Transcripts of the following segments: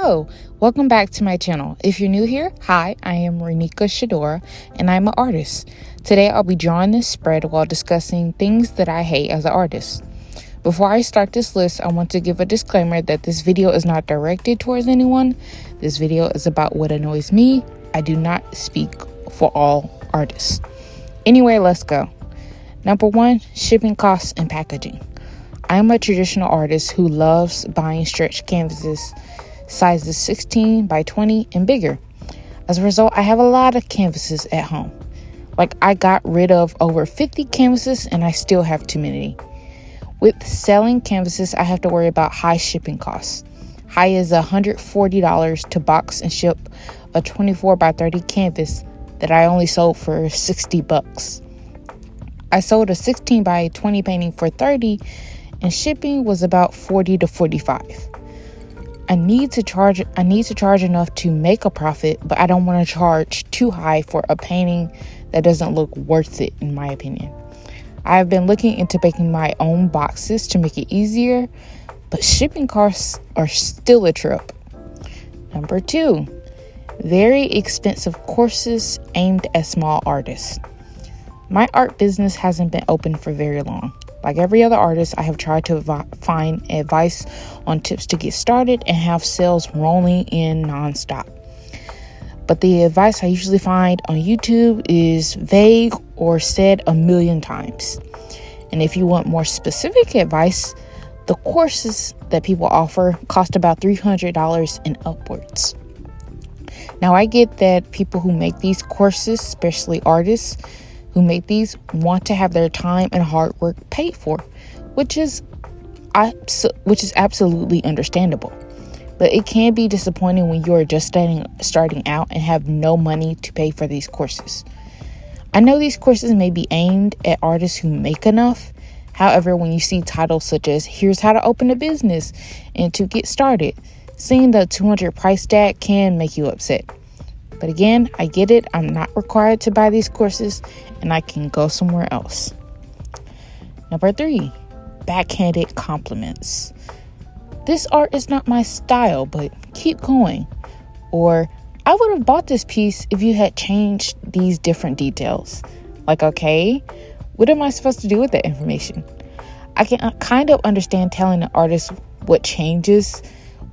Hello, welcome back to my channel. If you're new here, hi, I am Renika Shadora and I'm an artist. Today I'll be drawing this spread while discussing things that I hate as an artist. Before I start this list, I want to give a disclaimer that this video is not directed towards anyone. This video is about what annoys me. I do not speak for all artists. Anyway, let's go. Number 1, shipping costs and packaging. I am a traditional artist who loves buying stretch canvases sizes 16 by 20 and bigger. As a result, I have a lot of canvases at home. I got rid of over 50 canvases and I still have too many. With selling canvases, I have to worry about high shipping costs. High is $140 to box and ship a 24 by 30 canvas that I only sold for $60. I sold a 16 by 20 painting for $30 and shipping was about $40 to $45. I need to charge enough to make a profit, but I don't want to charge too high for a painting that doesn't look worth it, in my opinion. I have been looking into making my own boxes to make it easier, but shipping costs are still a trip. Number 2, very expensive courses aimed at small artists. My art business hasn't been open for very long. Like every other artist, I have tried to find advice on tips to get started and have sales rolling in nonstop. But the advice I usually find on YouTube is vague or said a million times. And if you want more specific advice, the courses that people offer cost about $300 and upwards. Now, I get that people who make these courses, especially artists who make these, want to have their time and hard work paid for, which is absolutely understandable. But it can be disappointing when you are just starting out and have no money to pay for these courses. I know these courses may be aimed at artists who make enough. However, when you see titles such as "Here's how to open a business" and "To get started," seeing the $200 price tag can make you upset. But again, I get it. I'm not required to buy these courses and I can go somewhere else. Number 3, backhanded compliments. "This art is not my style, but keep going." Or, "I would have bought this piece if you had changed these different details." Okay, what am I supposed to do with that information? I can kind of understand telling an artist what changes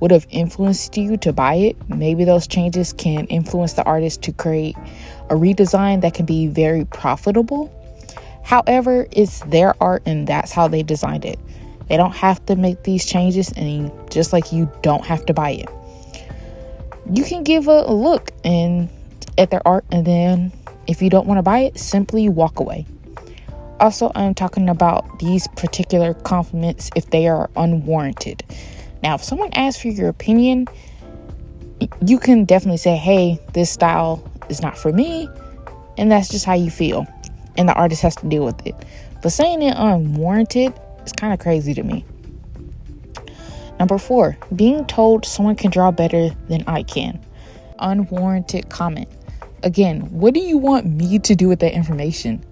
would have influenced you to buy it. Maybe those changes can influence the artist to create a redesign that can be very profitable. However, it's their art and that's how they designed it. They don't have to make these changes, and just like you don't have to buy it. You can give a look at their art, and then if you don't want to buy it, simply walk away. Also, I'm talking about these particular compliments if they are unwarranted. Now, if someone asks for your opinion, you can definitely say, "Hey, this style is not for me," and that's just how you feel, and the artist has to deal with it. But saying it unwarranted is kind of crazy to me. Number 4, being told someone can draw better than I can. Unwarranted comment. Again, what do you want me to do with that information?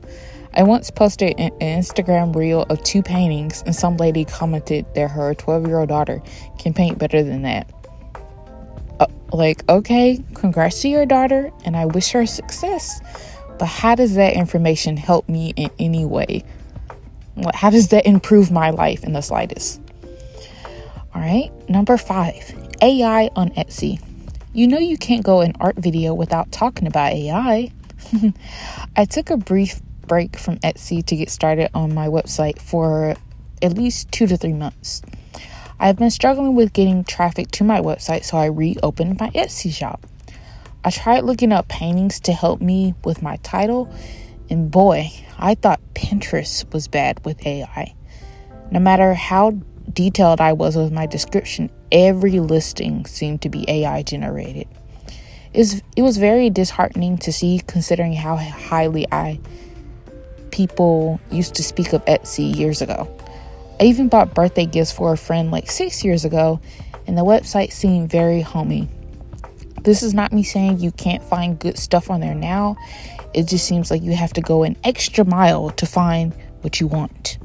I once posted an Instagram reel of 2 paintings and some lady commented that her 12-year-old daughter can paint better than that. Okay, congrats to your daughter and I wish her success. But how does that information help me in any way? How does that improve my life in the slightest? All right, number 5, AI on Etsy. You know you can't go an art video without talking about AI. I took a brief break from Etsy to get started on my website for at least 2 to 3 months. I've been struggling with getting traffic to my website, so I reopened my Etsy shop. I tried looking up paintings to help me with my title, and boy, I thought Pinterest was bad with AI. No matter how detailed I was with my description, every listing seemed to be AI generated. It was very disheartening to see, considering how highly people used to speak of Etsy years ago. I even bought birthday gifts for a friend 6 years ago, and the website seemed very homey. This is not me saying you can't find good stuff on there now. It just seems like you have to go an extra mile to find what you want.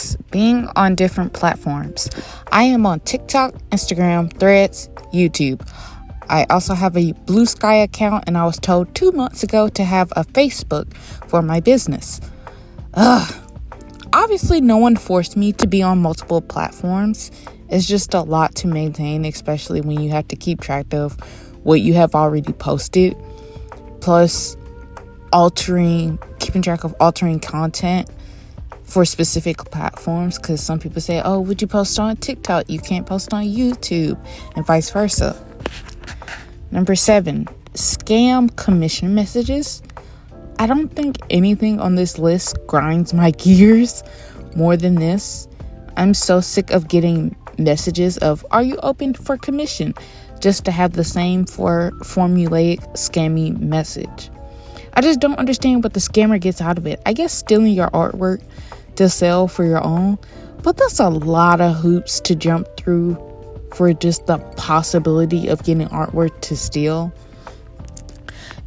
6, being on different platforms. I am on TikTok, Instagram, Threads, YouTube. I also have a Blue Sky account, and I was told 2 months ago to have a Facebook for my business. Obviously, no one forced me to be on multiple platforms. It's just a lot to maintain, especially when you have to keep track of what you have already posted, plus keeping track of altering content for specific platforms, because some people say, oh, would you post on TikTok? You can't post on YouTube, and vice versa. Number 7, scam commission messages. I don't think anything on this list grinds my gears more than this. I'm so sick of getting messages of, are you open for commission? Just to have the same formulaic scammy message. I just don't understand what the scammer gets out of it. I guess stealing your artwork to sell for your own, but that's a lot of hoops to jump through for just the possibility of getting artwork to steal.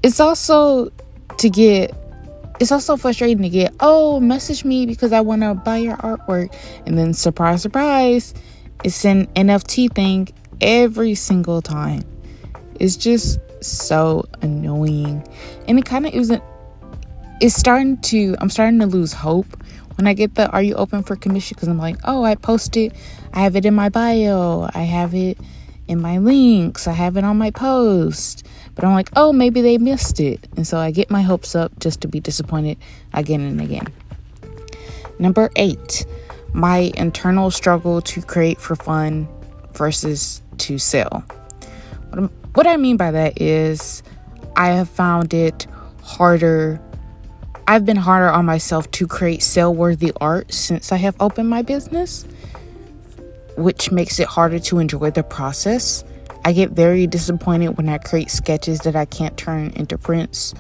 It's also frustrating to get, oh, message me because I want to buy your artwork, and then surprise, surprise, it's an NFT thing every single time. It's just so annoying, and it kind of isn't. I'm starting to lose hope when I get the "Are you open for commission?" because I'm like, oh, I posted, I have it in my bio, I have it in my links, I have it on my post, but I'm like, oh, maybe they missed it, and so I get my hopes up just to be disappointed again and again. Number 8, my internal struggle to create for fun versus to sell. What I mean by that is I have found it harder. I've been harder on myself to create sale-worthy art since I have opened my business, which makes it harder to enjoy the process. I get very disappointed when I create sketches that I can't turn into prints,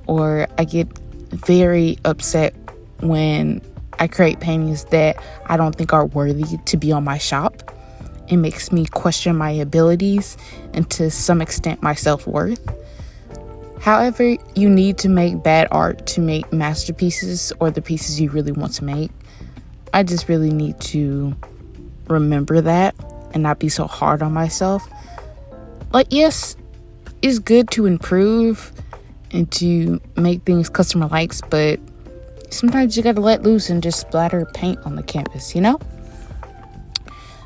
or I get very upset when I create paintings that I don't think are worthy to be on my shop. It makes me question my abilities and to some extent my self-worth. However, you need to make bad art to make masterpieces or the pieces you really want to make. I just really need to remember that and not be so hard on myself. Like, yes, it's good to improve and to make things customer likes, but sometimes you gotta let loose and just splatter paint on the canvas, you know?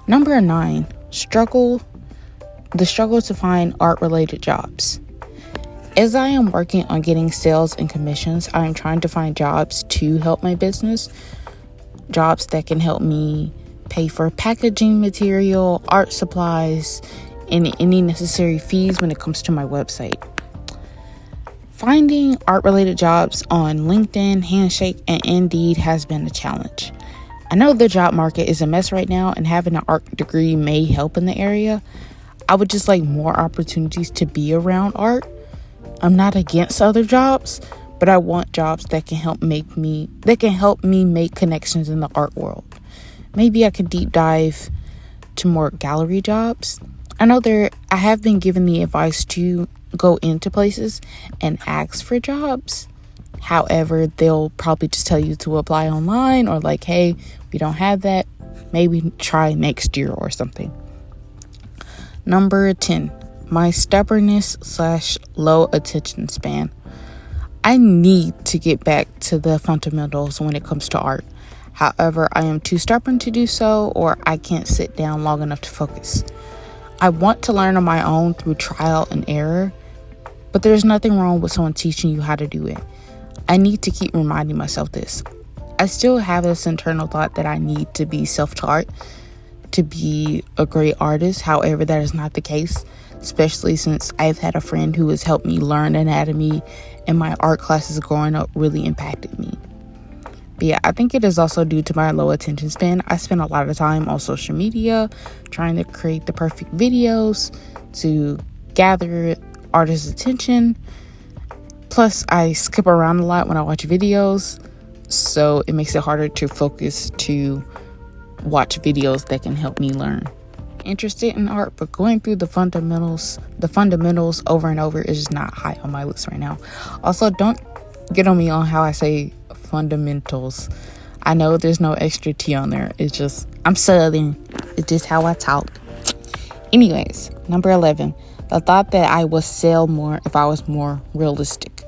Number 9, the struggle to find art-related jobs. As I am working on getting sales and commissions, I am trying to find jobs to help my business. Jobs that can help me pay for packaging material, art supplies, and any necessary fees when it comes to my website. Finding art-related jobs on LinkedIn, Handshake, and Indeed has been a challenge. I know the job market is a mess right now, and having an art degree may help in the area. I would just like more opportunities to be around art. I'm not against other jobs, but I want jobs that can help me make connections in the art world. Maybe I could deep dive to more gallery jobs. I have been given the advice to go into places and ask for jobs. However, they'll probably just tell you to apply online, or like, hey, we don't have that. Maybe try next year or something. Number 10, my stubbornness / low attention span. I need to get back to the fundamentals when it comes to art. However, I am too stubborn to do so, or I can't sit down long enough to focus. I want to learn on my own through trial and error, but there's nothing wrong with someone teaching you how to do it. I need to keep reminding myself this. I still have this internal thought that I need to be self-taught to be a great artist. However, that is not the case, especially since I've had a friend who has helped me learn anatomy, and my art classes growing up really impacted me. But yeah, I think it is also due to my low attention span. I spend a lot of time on social media trying to create the perfect videos to gather artists' attention. Plus, I skip around a lot when I watch videos, so it makes it harder to focus to watch videos that can help me learn. Interested in art, but going through the fundamentals over and over is just not high on my list right now. Also, don't get on me on how I say fundamentals. I know there's no extra T on there. It's just, I'm Southern. It's just how I talk. Anyways, number 11, the thought that I would sell more if I was more realistic.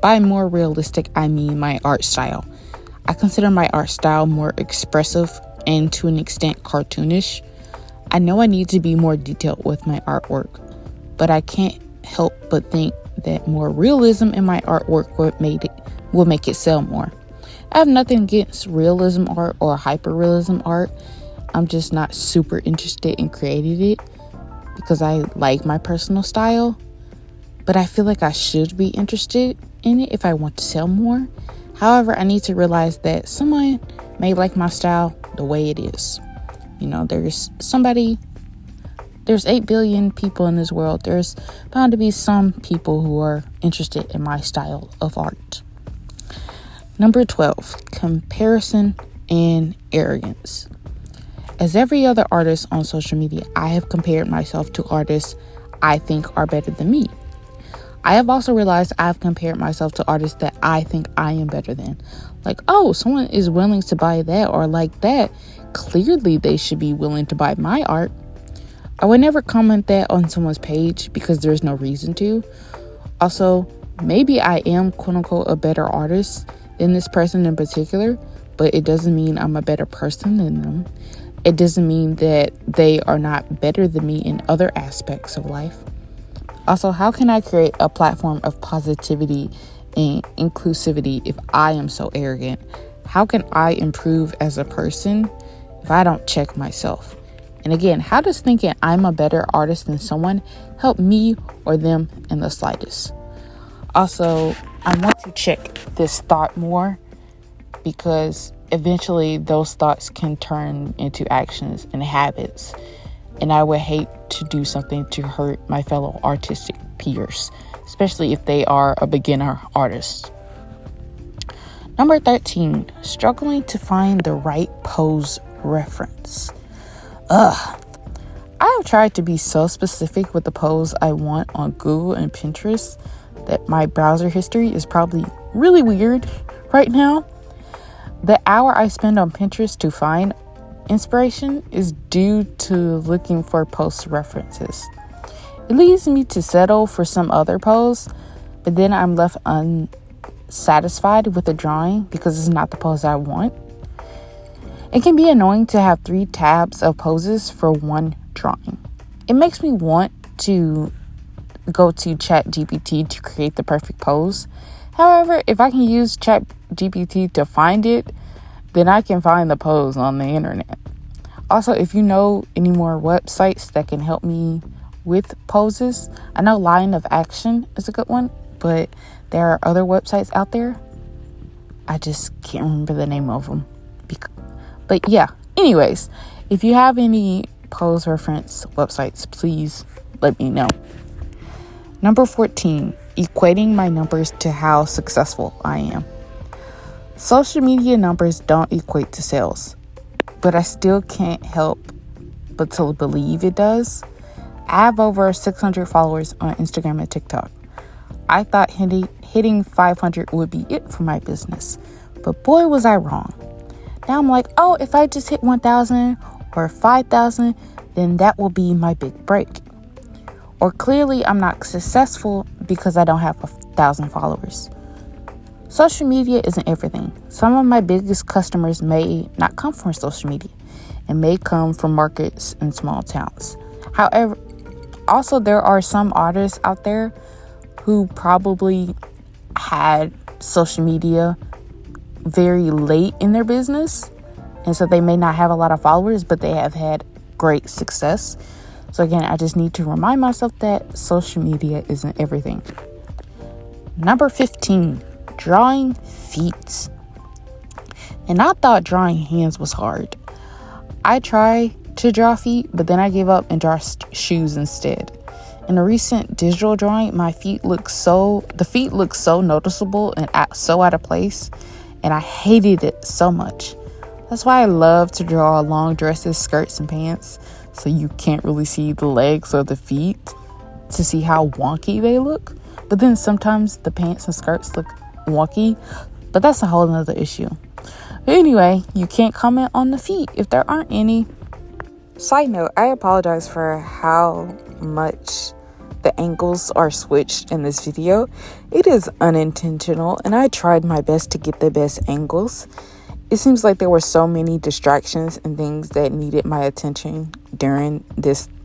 By more realistic, I mean my art style. I consider my art style more expressive and to an extent cartoonish. I know I need to be more detailed with my artwork, but I can't help but think that more realism in my artwork will make it sell more. I have nothing against realism art or hyper-realism art. I'm just not super interested in creating it because I like my personal style, but I feel like I should be interested in it if I want to sell more. However, I need to realize that someone may like my style the way it is. You know, there's 8 billion people in this world. There's bound to be some people who are interested in my style of art. Number 12, comparison and arrogance. As every other artist on social media, I have compared myself to artists I think are better than me. I have also realized I've compared myself to artists that I think I am better than. Like, oh, someone is willing to buy that or like that. Clearly, they should be willing to buy my art. I would never comment that on someone's page because there's no reason to. Also, maybe I am quote unquote a better artist than this person in particular, but it doesn't mean I'm a better person than them. It doesn't mean that they are not better than me in other aspects of life. Also, how can I create a platform of positivity and inclusivity if I am so arrogant? How can I improve as a person if I don't check myself? And again, how does thinking I'm a better artist than someone help me or them in the slightest? Also, I want to check this thought more because eventually those thoughts can turn into actions and habits. And I would hate to do something to hurt my fellow artistic peers, especially if they are a beginner artist. Number 13, struggling to find the right pose reference. I have tried to be so specific with the pose I want on Google and Pinterest that my browser history is probably really weird right now. The hour I spend on Pinterest to find inspiration is due to looking for post references. It leads me to settle for some other pose, but then I'm left unsatisfied with the drawing because it's not the pose I want. It can be annoying to have 3 tabs of poses for one drawing. It makes me want to go to ChatGPT to create the perfect pose. However, if I can use ChatGPT to find it, then I can find the pose on the internet. Also, if you know any more websites that can help me with poses, I know Line of Action is a good one, but there are other websites out there. I just can't remember the name of them. But yeah, anyways, if you have any pose reference websites, please let me know. Number 14, equating my numbers to how successful I am. Social media numbers don't equate to sales, but I still can't help but to believe it does. I have over 600 followers on Instagram and TikTok. I thought hitting 500 would be it for my business, but boy was I wrong. Now I'm like, oh, if I just hit 1,000 or 5,000, then that will be my big break. Or clearly I'm not successful because I don't have 1,000 followers. Social media isn't everything. Some of my biggest customers may not come from social media and may come from markets in small towns. However, also there are some artists out there who probably had social media very late in their business, and so they may not have a lot of followers, but they have had great success. So again, I just need to remind myself that social media isn't everything. Number 15, drawing feet. And I thought drawing hands was hard. I tried to draw feet, but then I gave up and draw shoes instead. In a recent digital drawing, the feet look so noticeable and so out of place, and I hated it so much. That's why I love to draw long dresses, skirts, and pants, so you can't really see the legs or the feet to see how wonky they look. But then sometimes the pants and skirts look wonky, but that's a whole nother issue. Anyway, you can't comment on the feet if there aren't any. Side note, I apologize for how much the angles are switched in this video. It is unintentional, and I tried my best to get the best angles. It seems like there were so many distractions and things that needed my attention during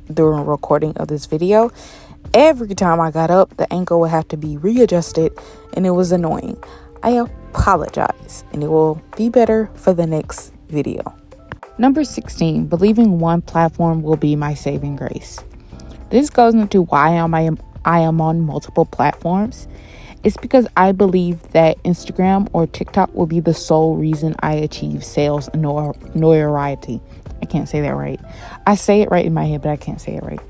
recording of this video. Every time I got up, the angle would have to be readjusted, and it was annoying. I apologize, and it will be better for the next video. Number 16, believing one platform will be my saving grace. This goes into why I am on multiple platforms. It's because I believe that Instagram or TikTok will be the sole reason I achieve sales and notoriety. I can't say that right. I say it right in my head, but I can't say it right.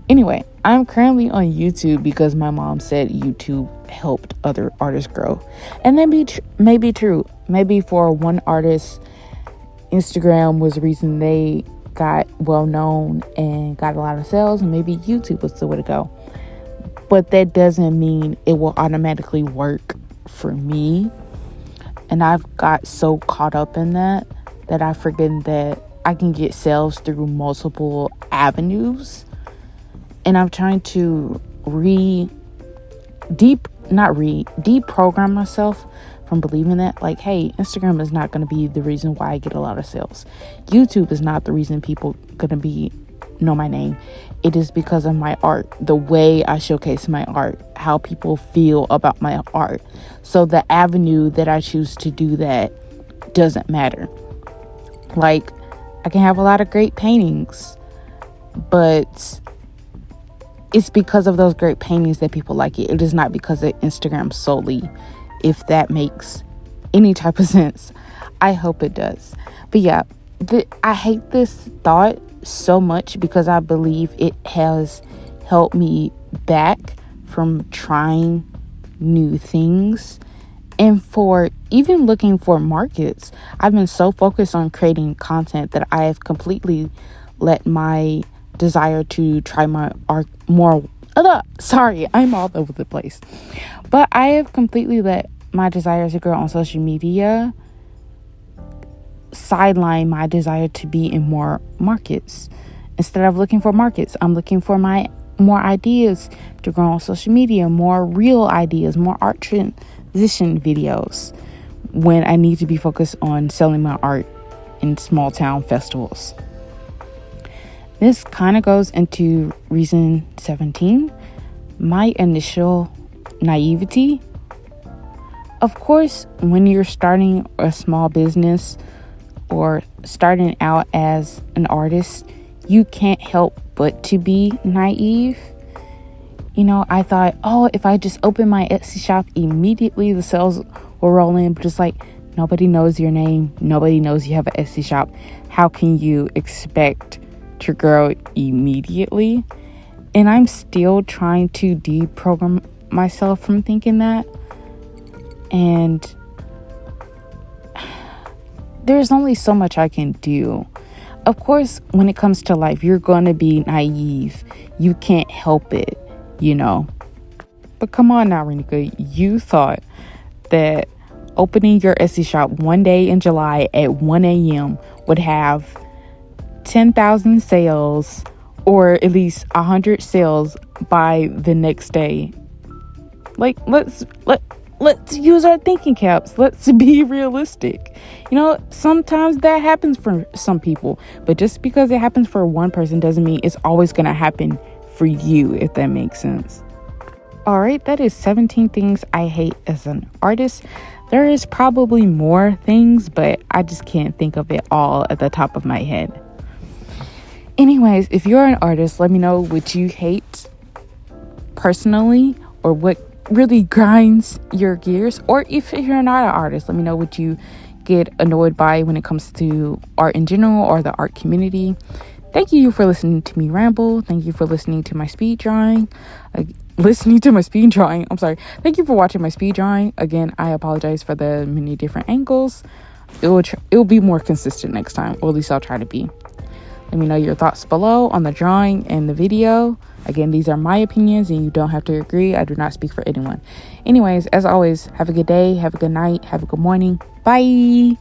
Anyway, I'm currently on YouTube because my mom said YouTube helped other artists grow. And that may be true. Maybe for one artist, Instagram was the reason they got well known and got a lot of sales, and maybe YouTube was the way to go. But that doesn't mean it will automatically work for me. And I've got so caught up in that I forget that I can get sales through multiple avenues. And I'm trying to deprogram myself from believing that, like, hey, Instagram is not going to be the reason why I get a lot of sales. YouTube is not the reason people going to know my name. It is because of my art, the way I showcase my art, how people feel about my art. So the avenue that I choose to do that doesn't matter. Like, I can have a lot of great paintings, but it's because of those great paintings that people like it. It is not because of Instagram solely, if that makes any type of sense. I hope it does. But yeah, I hate this thought so much because I believe it has held me back from trying new things and for even looking for markets. I've been so focused on creating content that I have completely let my desire to try my art more. Sorry, I'm all over the place. But I have completely let my desire to grow on social media sideline my desire to be in more markets. Instead of looking for markets, I'm looking for more ideas to grow on social media, more real ideas, more art transition videos when I need to be focused on selling my art in small town festivals. This kind of goes into reason 17, my initial naivety. Of course, when you're starting a small business or starting out as an artist, you can't help but to be naive. You know, I thought, if I just open my Etsy shop, immediately the sales will roll in. But just like, nobody knows your name. Nobody knows you have an Etsy shop. How can you expect to grow immediately? And I'm still trying to deprogram myself from thinking that. And there's only so much I can do. Of course, when it comes to life, you're going to be naive. You can't help it, you know. But come on now, Renika. You thought that opening your Etsy shop one day in July at 1 a.m. would have 10,000 sales or at least 100 sales by the next day. Like, let's use our thinking caps. Let's be realistic. You know, sometimes that happens for some people, but just because it happens for one person doesn't mean it's always going to happen for you, if that makes sense. All right, that is 17 things I hate as an artist. There is probably more things, but I just can't think of it all at the top of my head. Anyways, if you're an artist, let me know what you hate personally or what really grinds your gears. Or if you're not an artist, let me know what you get annoyed by when it comes to art in general or the art community. Thank you for listening to me ramble. Thank you for listening to my speed drawing. I'm sorry. Thank you for watching my speed drawing. Again, I apologize for the many different angles. It will be more consistent next time, or at least I'll try to be. Let me know your thoughts below on the drawing and the video. Again, these are my opinions and you don't have to agree. I do not speak for anyone. Anyways, as always, have a good day, have a good night, have a good morning. Bye.